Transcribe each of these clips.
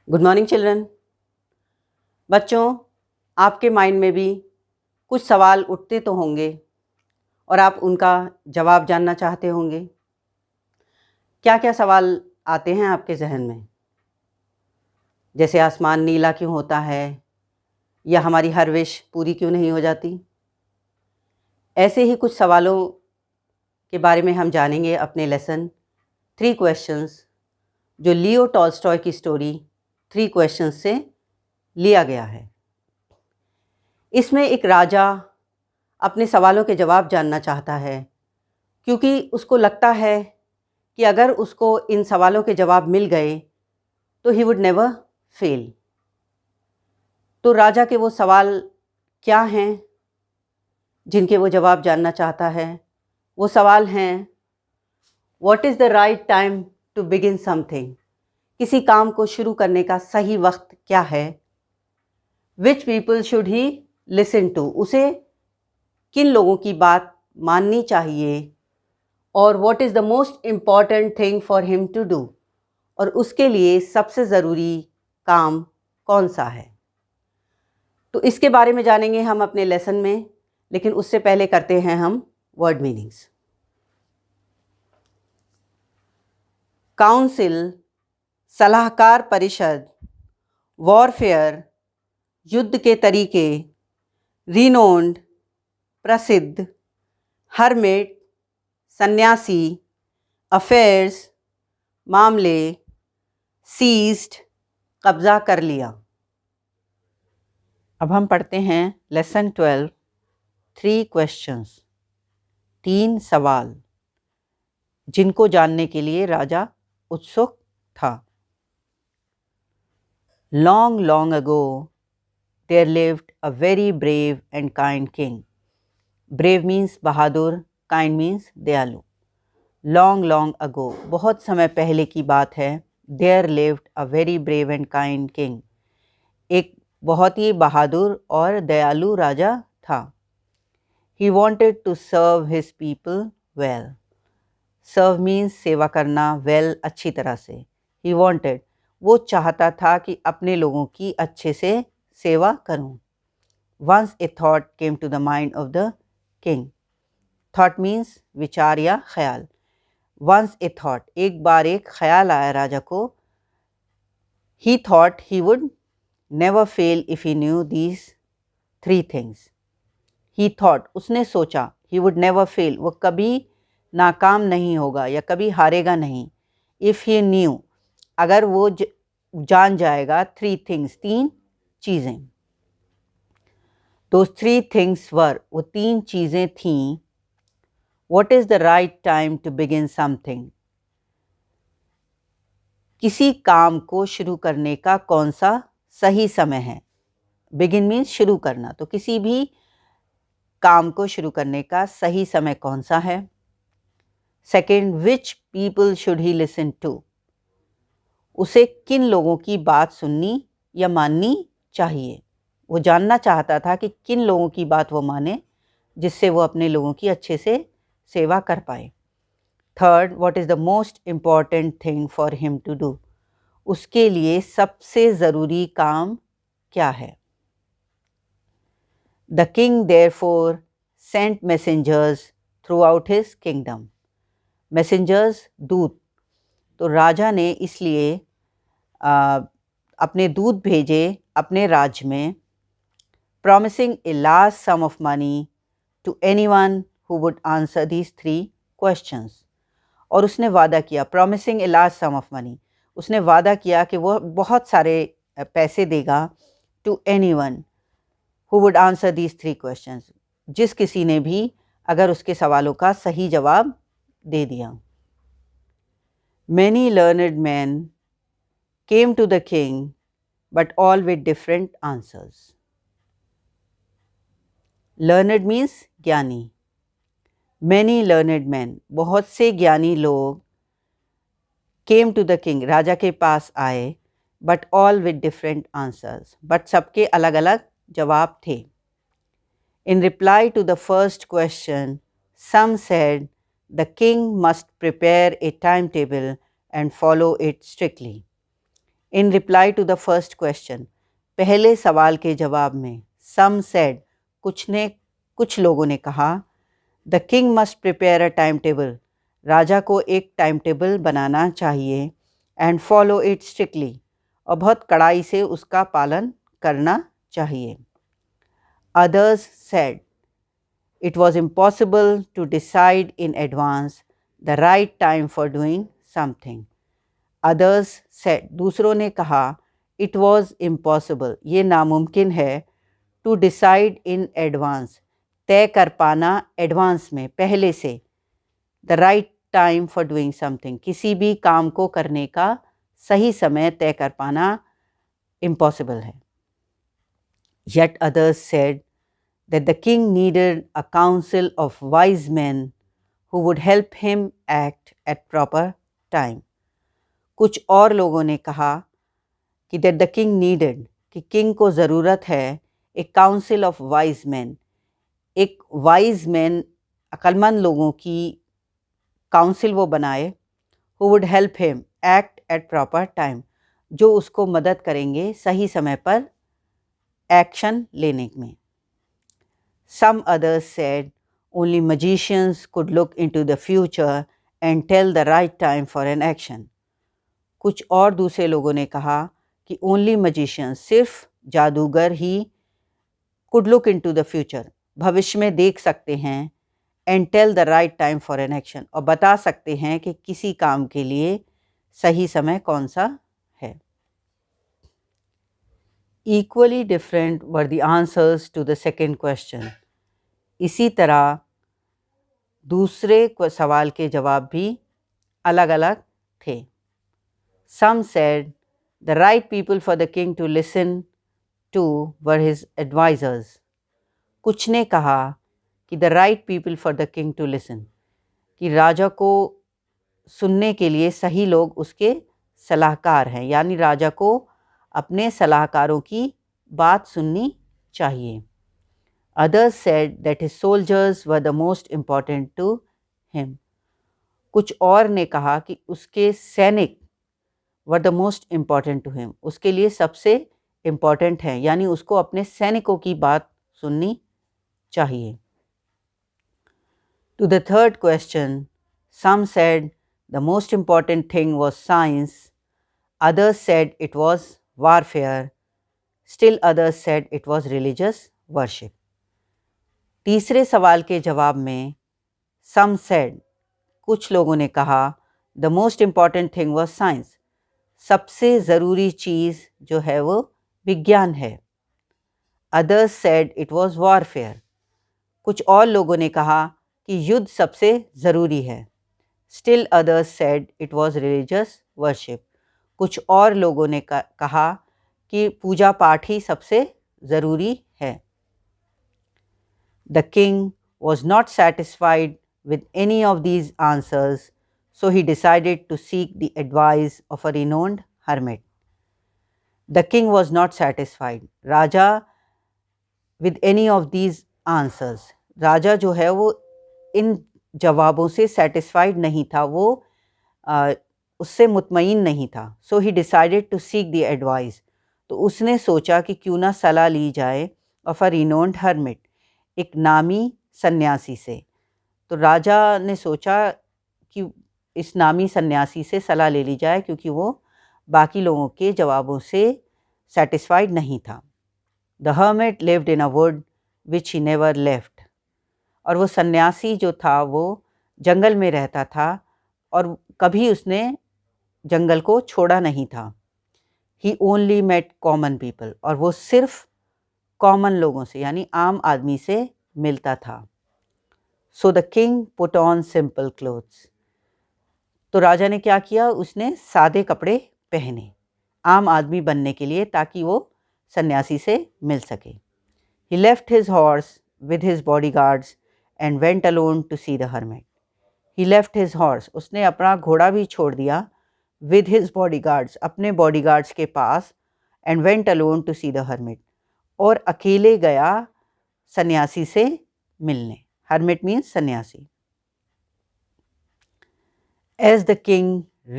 Good morning children. बच्चों, आपके mind में भी कुछ सवाल उठते तो होंगे और आप उनका जवाब जानना चाहते होंगे। क्या क्या सवाल आते हैं आपके जहन में? जैसे आसमान नीला क्यों होता है, या हमारी हर विश पूरी क्यों नहीं हो जाती। ऐसे ही कुछ सवालों के बारे में हम जानेंगे अपने लेसन 3 क्वेश्चंस, जो लियो टॉल्स्टॉय की स्टोरी 3 क्वेश्चंस से लिया गया है। इसमें एक राजा अपने सवालों के जवाब जानना चाहता है, क्योंकि उसको लगता है कि अगर उसको इन सवालों के जवाब मिल गए तो ही वुड नेवर फेल। तो राजा के वो सवाल क्या हैं जिनके वो जवाब जानना चाहता है? वो सवाल हैं, what is the right time to begin something? किसी काम को शुरू करने का सही वक्त क्या है? Which people should he listen to? उसे किन लोगों की बात माननी चाहिए? और what is the most important thing for him to do? और उसके लिए सबसे ज़रूरी काम कौन सा है? तो इसके बारे में जानेंगे हम अपने लेसन में, लेकिन उससे पहले करते हैं हम वर्ड मीनिंग्स। काउंसिल, सलाहकार परिषद, वॉरफेयर, युद्ध के तरीके, रिनोन्ड, प्रसिद्ध, हर्मिट, सन्यासी, अफेयर्स, मामले, सीज्ड, कब्जा कर लिया। अब हम पढ़ते हैं लेसन 12, 3 क्वेश्चंस, 3 सवाल जिनको जानने के लिए राजा उत्सुक था। Long, long ago, there lived a very brave and kind king. Brave means Bahadur, kind means दयालु। Long, long ago, बहुत समय पहले की बात है। There lived a very brave and kind king. एक बहुत ही बहादुर और दयालु राजा था। He wanted to serve his people well. Serve means सेवा करना, well अच्छी तरह से। He wanted, वो चाहता था कि अपने लोगों की अच्छे से सेवा करूं। Once a thought came to the mind of the king. Thought means विचार या ख्याल। Once a thought, एक बार एक ख्याल आया राजा को। He thought he would never fail if he knew these 3 things. He thought, उसने सोचा, he would never fail, वो कभी नाकाम नहीं होगा या कभी हारेगा नहीं। If he knew, अगर वो जान जाएगा 3 things, 3 चीज़ें। Those 3 things were, वो 3 चीज़ें थीं। What is the right time to begin something? किसी काम को शुरू करने का कौन सा सही समय है? Begin means शुरू करना, तो किसी भी काम को शुरू करने का सही समय कौन सा है? Second, which people should he listen to? उसे किन लोगों की बात सुननी या माननी चाहिए? वो जानना चाहता था कि किन लोगों की बात वो माने, जिससे वो अपने लोगों की अच्छे से सेवा कर पाए। Third, what is the most important thing for him to do? उसके लिए सबसे ज़रूरी काम क्या है? The king therefore sent messengers throughout his kingdom. Messengers दूत, तो राजा ने इसलिए अपने दूत भेजे अपने राज्य में। promising a large sum of money to anyone who would answer these 3 questions. और उसने वादा किया, promising a large sum of money, उसने वादा किया कि वो बहुत सारे पैसे देगा to anyone who would answer these 3 questions, जिस किसी ने भी अगर उसके सवालों का सही जवाब दे दिया। Many learned men came to the king, but all with different answers. Learned means ज्ञानी। Many learned men, बहुत से ज्ञानी लोग came to the king, राजा के पास आए, but all with different answers, but सबके अलग अलग जवाब थे। In reply to the first question, some said the king must prepare a timetable and follow it strictly. In reply to the first question, पहले सवाल के जवाब में, some said, कुछ लोगों ने कहा, the king must prepare a timetable, राजा को एक टाइम टेबल बनाना चाहिए, and follow it strictly, और बहुत कड़ाई से उसका पालन करना चाहिए. Others said, it was impossible to decide in advance the right time for doing something. Others said, दूसरों ने कहा, it was impossible, ये नामुमकिन है, to decide in advance, तय कर पाना एडवांस में, पहले से, the right time for doing something, किसी भी काम को करने का सही समय तय कर पाना impossible है. Yet others said that the king needed a council of wise men who would help him act at proper time. कुछ और लोगों ने कहा कि that the king needed, कि किंग को ज़रूरत है एक काउंसिल ऑफ वाइज मैन, एक वाइज मैन अक्लमंद लोगों की काउंसिल वो बनाए, who would help him act at proper time, जो उसको मदद करेंगे सही समय पर एक्शन लेने में. Some others said only magicians could look into the future and tell the right time for an action. कुछ और दूसरे लोगों ने कहा कि only magicians, सिर्फ जादूगर ही could look into the future, भविष्य में देख सकते हैं, and tell the right time for an action, और बता सकते हैं कि किसी काम के लिए सही समय कौन सा है. Equally different were the answers to the second question. इसी तरह दूसरे सवाल के जवाब भी अलग अलग थे. Some said the right people for the king to listen to were his advisors. कुछ ने कहा कि the right people for the king to listen, कि राजा को सुनने के लिए सही लोग उसके सलाहकार हैं, यानी राजा को अपने सलाहकारों की बात सुननी चाहिए. Others said that his soldiers were the most important to him. कुछ और ने कहा कि उसके सैनिक were the most important to him, उसके लिए सबसे important है, यानी उसको अपने सैनिकों की बात सुननी चाहिए. To the third question, some said the most important thing was science, others said it was warfare, still others said it was religious worship. तीसरे सवाल के जवाब में some said, कुछ लोगों ने कहा, the most important thing was science, सबसे ज़रूरी चीज़ जो है वो विज्ञान है. Others said it was warfare, कुछ और लोगों ने कहा कि युद्ध सबसे ज़रूरी है. Still others said it was religious worship, कुछ और लोगों ने कहा कि पूजा पाठ ही सबसे ज़रूरी है. The king was not satisfied with any of these answers, so he decided to seek the advice of a renowned hermit. The king was not satisfied. Raja with any of these answers, राजा जो है वो इन जवाबों से satisfied नहीं था, वो उससे मुतमईन नहीं था. So he decided to seek the advice, तो उसने सोचा कि क्यों ना सलाह ली जाए of a renowned hermit, एक नामी सन्यासी से. तो राजा ने सोचा कि इस नामी सन्यासी से सलाह ले ली जाए, क्योंकि वो बाकी लोगों के जवाबों से सेटिस्फाइड नहीं था. The hermit lived in a would which he never left, और वो सन्यासी जो था वो जंगल में रहता था और कभी उसने जंगल को छोड़ा नहीं था. ही ओनली मेट कॉमन पीपल, और वो सिर्फ कॉमन लोगों से यानी आम आदमी से मिलता था. So the king put on simple clothes, तो राजा ने क्या किया, उसने सादे कपड़े पहने आम आदमी बनने के लिए, ताकि वो सन्यासी से मिल सके. He left his horse with his bodyguards and went alone to see the hermit. He left his horse, उसने अपना घोड़ा भी छोड़ दिया, विद हिज बॉडीगार्ड्स, अपने बॉडीगार्ड्स के पास, and went alone to see the hermit, और अकेले गया सन्यासी से मिलने. हर्मिट मीन्स सन्यासी. As the king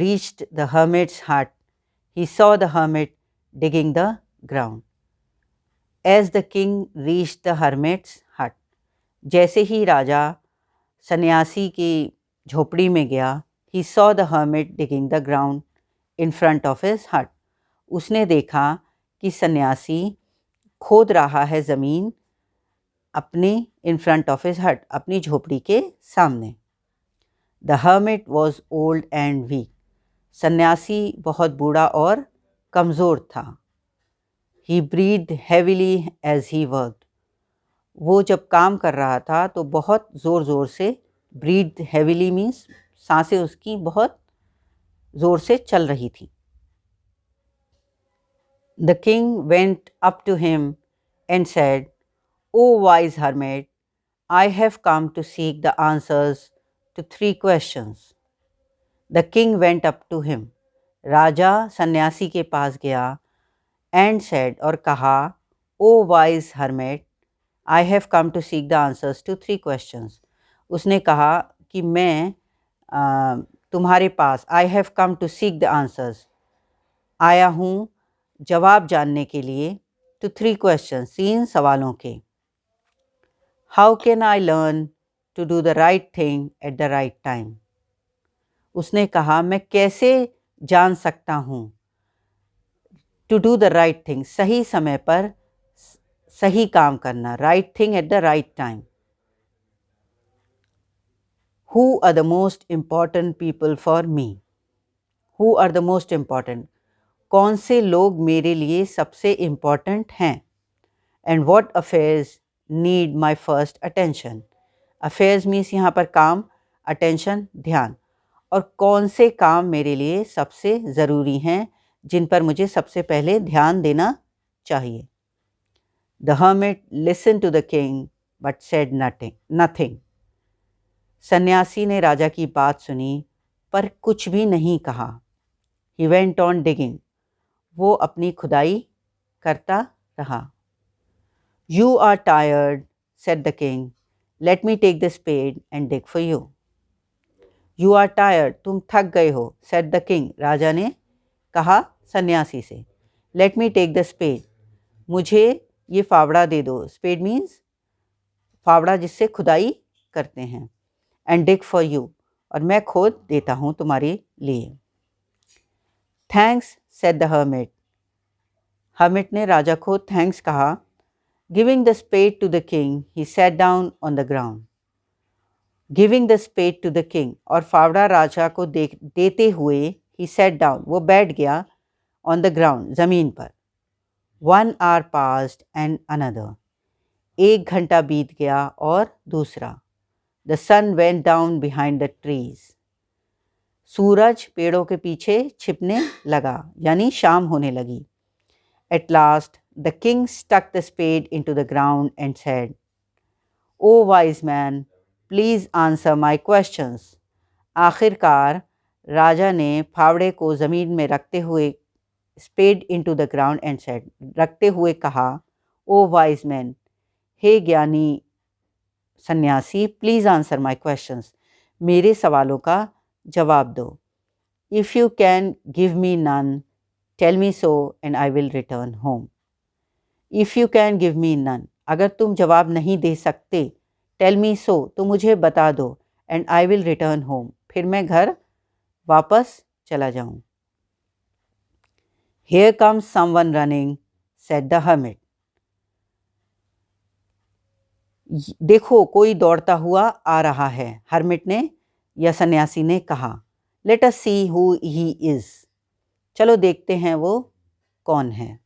reached the hermit's hut, he saw the hermit digging the ground. As the king reached the hermit's hut, जैसे ही राजा सन्यासी की झोपड़ी में गया, he saw the hermit digging the ground in front of his hut. उसने देखा कि सन्यासी खोद रहा है ज़मीन अपनी in front of his hut, अपनी झोपड़ी के सामने. The hermit was old and weak. सन्यासी बहुत बूढ़ा और कमज़ोर था. He breathed heavily as he worked. वो जब काम कर रहा था तो बहुत ज़ोर ज़ोर से, breathed heavily means सांसें उसकी बहुत ज़ोर से चल रही थी. The king went up to him and said, "O wise hermit, I have come to seek the answers to 3 questions." The king went up to him. राजा सन्यासी के पास गया and said और कहा, "O wise hermit, I have come to seek the answers to 3 questions." उसने कहा कि मैं तुम्हारे पास, I have come to seek the answers, आया हूँ जवाब जानने के लिए, to 3 questions, 3 सवालों के. How can I learn to do the right thing at the right time? उसने कहा मैं कैसे जान सकता हूँ to do the right thing, सही समय पर सही काम करना, right thing at the right time. Who are the most important people for me? Who are the most important? कौन से लोग मेरे लिए सबसे important हैं? And what affairs need my first attention? Affairs means यहाँ पर काम, attention ध्यान. और कौन से काम मेरे लिए सबसे ज़रूरी हैं जिन पर मुझे सबसे पहले ध्यान देना चाहिए. The hermit listened to the king but said nothing. सन्यासी ने राजा की बात सुनी पर कुछ भी नहीं कहा. He went on digging. वो अपनी खुदाई करता रहा. You are tired, said the king. Let me take the spade and dig for you. You are tired, तुम थक गए हो, said the king. राजा ने कहा सन्यासी से. Let me take the spade. मुझे ये फावड़ा दे दो. Spade means फावड़ा जिससे खुदाई करते हैं. And dig for you. और मैं खोद देता हूँ तुम्हारे लिए. Thanks, said the hermit. Hermit ने राजा को thanks कहा. Giving the spade to the king, he sat down on the ground. Giving the spade to the king, और फावड़ा राजा को देते हुए he sat down, वो बैठ गया on the ground, ज़मीन पर. 1 hour passed and another. 1 घंटा बीत गया और दूसरा. The sun went down behind the trees. सूरज पेड़ों के पीछे छिपने लगा, यानी शाम होने लगी. At last, the king stuck the spade into the ground and said, "O wise man, please answer my questions." आखिरकार राजा ने फावड़े को ज़मीन में रखते हुए spade into the ground and said, रखते हुए कहा, "O wise man, हे ज्ञानी सन्यासी, please answer my questions." मेरे सवालों का जवाब दो. If you can give me none, tell me so and I will return home. If you can give me none, अगर तुम जवाब नहीं दे सकते, tell me so, तो मुझे बता दो, and I will return home, फिर मैं घर वापस चला जाऊं. Here comes someone running, said the hermit. देखो कोई दौड़ता हुआ आ रहा है, hermit ने या सन्यासी ने कहा. Let us see who he is. चलो देखते हैं वो कौन है.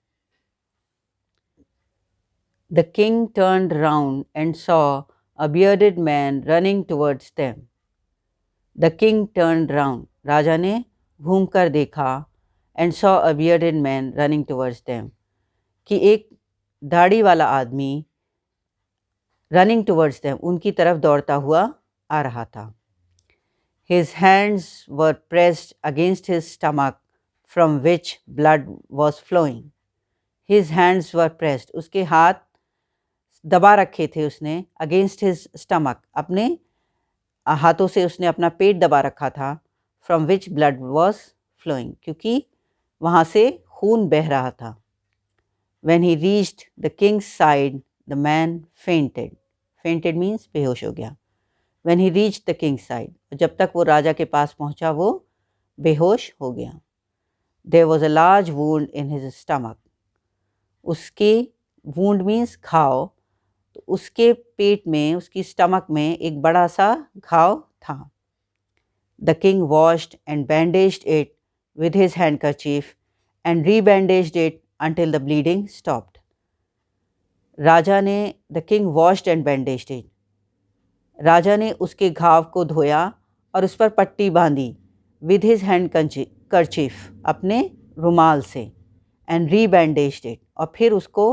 The king turned round and saw a bearded man running towards them. The king turned round. राजा ने घूमकर देखा and saw a bearded man running towards them. कि एक दाढ़ी वाला आदमी running towards them, उनकी तरफ दौड़ता हुआ आ रहा था. His hands were pressed against his stomach from which blood was flowing. His hands were pressed. उसके हाथ दबा रखे थे उसने against his stomach. अपने हाथों से उसने अपना पेट दबा रखा था from which blood was flowing. क्योंकि वहाँ से खून बह रहा था। When he reached the king's side, the man fainted. Fainted means बेहोश हो गया। When he reached the king's side, जब तक वो राजा के पास पहुंचा वो बेहोश हो गया। There was a large wound in his stomach. उसके wound means घाव, तो उसके पेट में, उसकी स्टमक में एक बड़ा सा घाव था। The king washed and bandaged it with his handkerchief and rebandaged it until the bleeding stopped. राजा ने the king washed and bandaged it. राजा ने उसके घाव को धोया और उस पर पट्टी बांधी with his handkerchief, अपने रुमाल से, and rebandaged it, और फिर उसको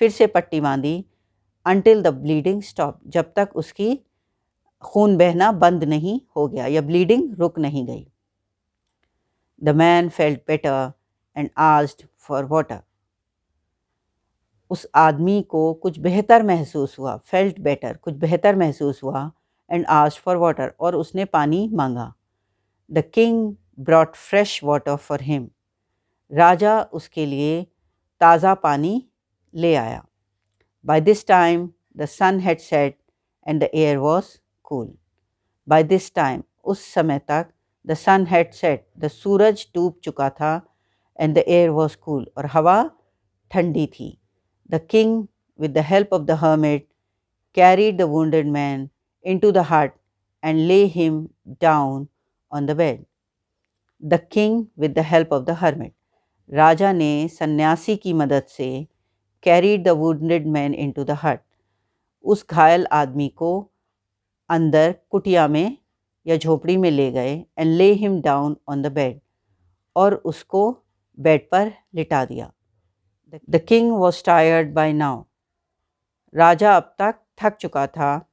फिर से पट्टी बांधी until the bleeding stopped, जब तक उसकी खून बहना बंद नहीं हो गया या ब्लीडिंग रुक नहीं गई। The man felt better and asked for water. उस आदमी को कुछ बेहतर महसूस हुआ, felt better, कुछ बेहतर महसूस हुआ, and asked for water, और उसने पानी मांगा। The king brought fresh water for him. राजा उसके लिए ताज़ा पानी ले आया। By this time the sun had set and the air was cool. By this time, उस समय तक, the sun had set, the सूरज डूब चुका था, and the air was cool, और हवा ठंडी थी। The king, with the help of the hermit, carried the wounded man into the hut and lay him down on the bed. The king, with the help of the hermit, राजा ने सन्यासी की मदद से carried the wounded man into the hut, उस घायल आदमी को अंदर कुटिया में या झोपड़ी में ले गए, and lay him down on the bed, और उसको बेड पर लिटा दिया। The king was tired by now. राजा अब तक थक चुका था।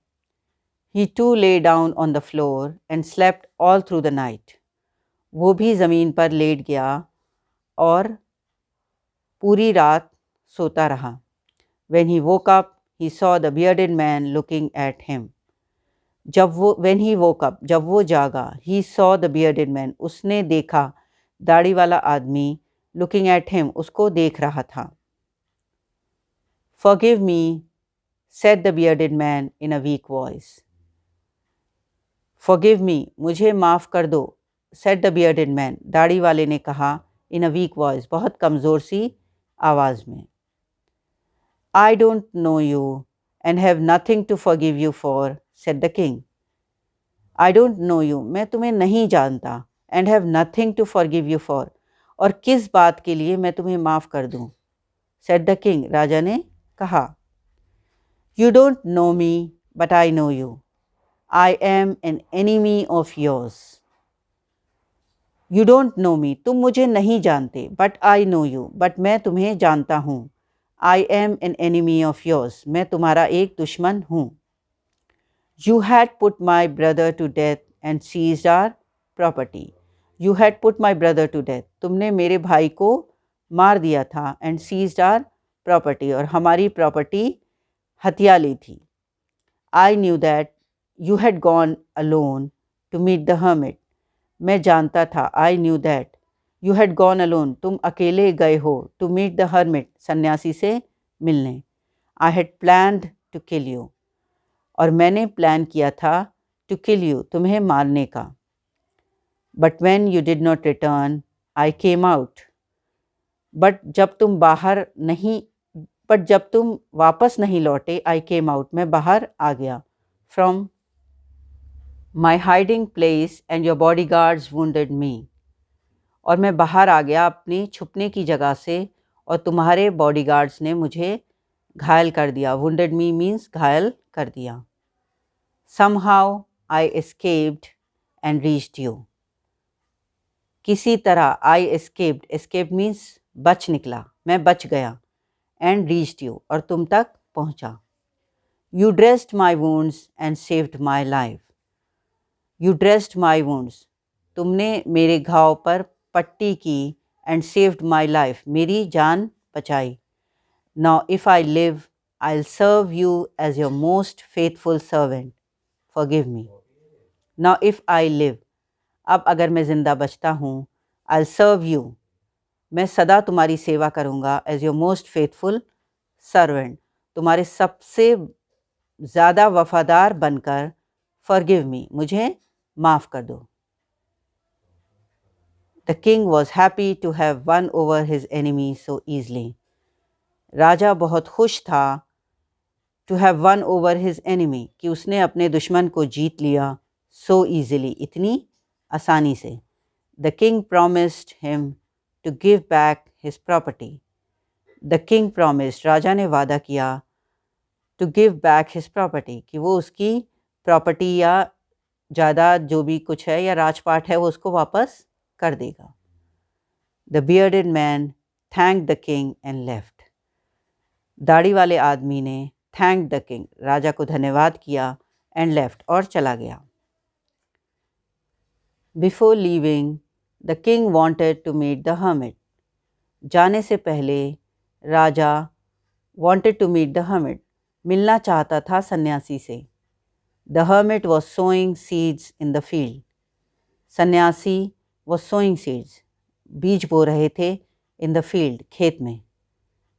He too lay down on the floor and slept all through the night. वो भी ज़मीन पर लेट गया और पूरी रात सोता रहा। When he woke up, he saw the bearded man looking at him. When he woke up, जब वो जागा, he saw the bearded man, उसने देखा दाढ़ी वाला आदमी, looking at him, उसको देख रहा था। Forgive me, said the bearded man in a weak voice. Forgive me, मुझे माफ़ कर दो, said the bearded man, दाढ़ी वाले ने कहा, in a weak voice, बहुत कमज़ोर सी आवाज़ में। I don't know you and have nothing to forgive you for, said the king. I don't know you, मैं तुम्हें नहीं जानता, and have nothing to forgive you for, और किस बात के लिए मैं तुम्हें माफ़ कर दूँ, said the king, राजा ने कहा। You don't know me, but I know you. I am an enemy of yours. You don't know me, तुम मुझे नहीं जानते, but I know you, but मैं तुम्हें जानता हूँ। I am an enemy of yours, मैं तुम्हारा एक दुश्मन हूँ। You had put my brother to death and seized our property. You had put my brother to death, तुमने मेरे भाई को मार दिया था, and seized our property, और हमारी प्रॉपर्टी हथिया ली थी। I knew that you had gone alone to meet the hermit. मैं जानता था, I knew that you had gone alone, तुम अकेले गए हो, to meet the hermit, सन्यासी से मिलने। I had planned to kill you, और मैंने प्लान किया था to kill you, तुम्हें मारने का। But when you did not return, I came out. जब तुम वापस नहीं लौटे, I came out, मैं बाहर आ गया। From my hiding place and your bodyguards wounded me. और मैं बाहर आ गया अपनी छुपने की जगह से, और तुम्हारे बॉडीगार्ड्स ने मुझे घायल कर दिया। Wounded me means घायल कर दिया। Somehow I escaped and reached you. किसी तरह I escaped, escape means बच निकला, मैं बच गया, and reached you, और तुम तक पहुंचा। You dressed my wounds and saved my life. You dressed my wounds, तुमने मेरे घाव पर पट्टी की, and saved my life, मेरी जान बचाई। Now if I live, I'll serve you as your most faithful servant. Forgive me. Now if I live, अब अगर मैं ज़िंदा बचता हूँ, I'll serve you, मैं सदा तुम्हारी सेवा करूँगा as your most faithful servant, तुम्हारे सबसे ज़्यादा वफादार बनकर। फॉरगिव मी, मुझे माफ़ कर दो। The king was happy to have won over his enemy so easily. राजा बहुत खुश था to have won over his enemy, कि उसने अपने दुश्मन को जीत लिया सो ईजिली, इतनी आसानी से। The king promised him to give back his property. The king promised, राजा ने वादा किया, to give back his property, कि वो उसकी प्रॉपर्टी या जायदाद जो भी कुछ है या राजपाट है वो उसको वापस कर देगा। The bearded man thank the king and left. दाढ़ी वाले आदमी ने थैंक द किंग, राजा को धन्यवाद किया, एंड लेफ्ट, और चला गया। Before leaving the king wanted to meet the hermit. जाने से पहले राजा wanted to meet the hermit, मिलना चाहता था सन्यासी से। The hermit was sowing seeds in the field. सन्यासी वॉज सोइंग सीड्स, बीज बो रहे थे, इन द फील्ड, खेत में।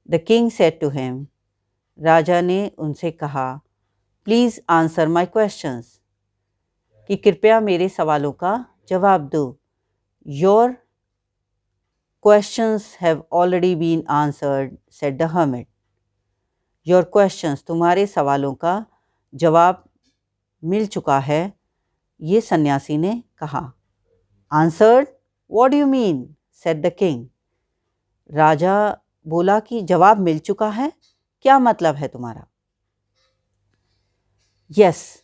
The king said to him, राजा ने उनसे कहा, प्लीज़ आंसर माई क्वेश्चंस, कि कृपया मेरे सवालों का जवाब दो। Your questions have already been answered, said the hermit. Your questions, तुम्हारे सवालों का जवाब मिल चुका है, ये सन्यासी ने कहा। Answered, what do you mean, said the king. राजा बोला कि जवाब मिल चुका है, क्या मतलब है तुम्हारा? Yes,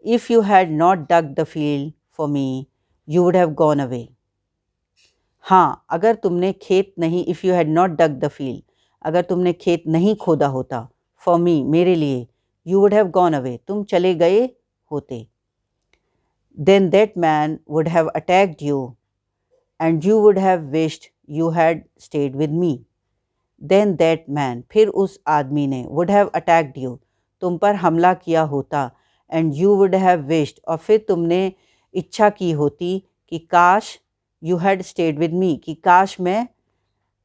if you had not dug the field for me you would have gone away. हाँ, अगर तुमने खेत नहीं, if you had not dug the field, अगर तुमने खेत नहीं खोदा होता, फॉर मी, मेरे लिए, you would have gone away, तुम चले गए होते। Then that man would have attacked you and you would have wished you had stayed with me. Then that man, फिर उस आदमी ने, वुड हैव अटैक्ड यू, तुम पर हमला किया होता, and you would have wished, और फिर तुमने इच्छा की होती कि काश, यू हैड स्टेड विद मी, कि काश मैं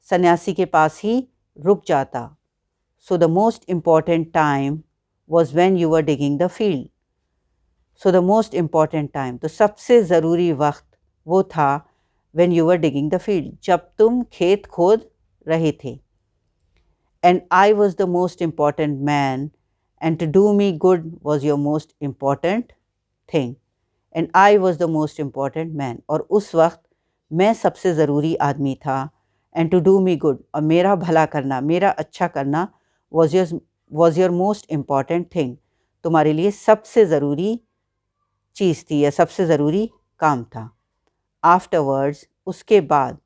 सन्यासी के पास ही रुक जाता। So the most important time was when you were digging the field. So the most important time, तो सबसे ज़रूरी वक्त वो था, when you were digging the field, जब तुम खेत खोद रहे थे। And I was the most important man, and to do me good was your most important thing. And I was the most important man, और उस वक्त मैं सबसे ज़रूरी आदमी था। And to do me good, और मेरा भला करना, मेरा अच्छा करना, was your most important thing, तुम्हारे लिए सबसे ज़रूरी चीज़ थी या सबसे ज़रूरी काम था। आफ्टरवर्ड्स, उसके बाद,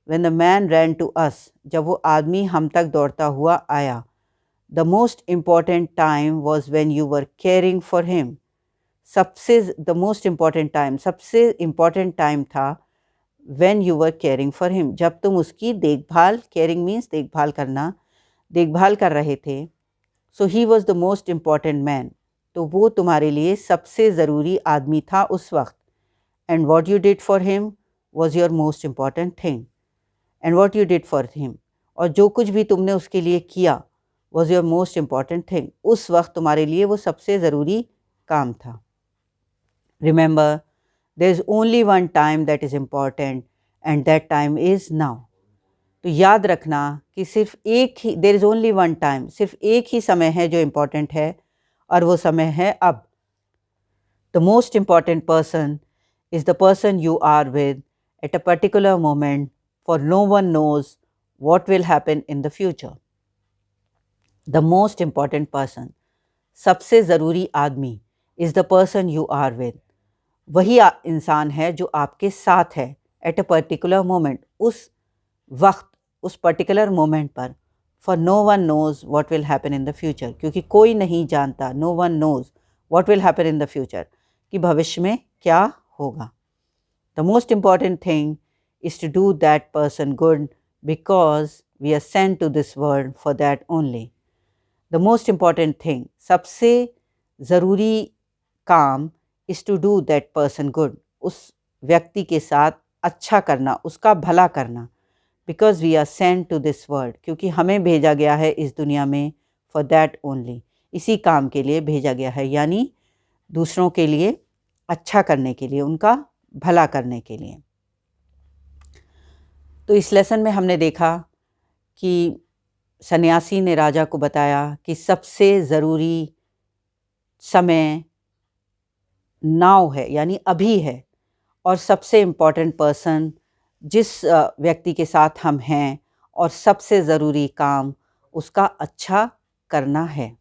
when the man ran to us, जब वो आदमी हम तक दौड़ता हुआ आया, the most important time was when you were caring for him. The most important time, सबसे इम्पॉर्टेंट टाइम था, when you were caring for him, जब तुम उसकी देखभाल, केयरिंग मीन्स देखभाल करना, देखभाल कर रहे थे। So he was the most important man, तो वो तुम्हारे लिए सबसे ज़रूरी आदमी था उस वक्त। And what you did for him was your most important thing. And what you did for him, और जो कुछ भी तुमने उसके लिए किया, was your most important thing, उस वक्त तुम्हारे लिए वो सबसे ज़रूरी काम था। Remember, there is only one time that is important, and that time is now. तो याद रखना कि सिर्फ एक ही, there is only one time, सिर्फ एक ही समय है जो इम्पॉर्टेंट है, और वो समय है अब। The most important person is the person you are with at a particular moment, for no one knows what will happen in the future. The most important person, सबसे ज़रूरी आदमी, is the person you are with. वही इंसान है जो आपके साथ है at a particular moment, उस वक्त, उस particular moment पर। For no one knows what will happen in the future, क्योंकि कोई नहीं जानता, no one knows what will happen in the future, कि भविष्य में क्या होगा। The most important thing is to do that person good, because we are sent to this world for that only. The most important thing, सबसे ज़रूरी काम, is to do that person good, उस व्यक्ति के साथ अच्छा करना, उसका भला करना, because we are sent to this world, क्योंकि हमें भेजा गया है इस दुनिया में फॉर दैट ओनली, इसी काम के लिए भेजा गया है, यानी दूसरों के लिए अच्छा करने के लिए, उनका भला करने के लिए। तो इस लेसन में हमने देखा कि सन्यासी ने राजा को बताया कि सबसे ज़रूरी समय नाउ है, यानी अभी है, और सबसे इम्पॉर्टेंट पर्सन जिस व्यक्ति के साथ हम हैं, और सबसे ज़रूरी काम उसका अच्छा करना है।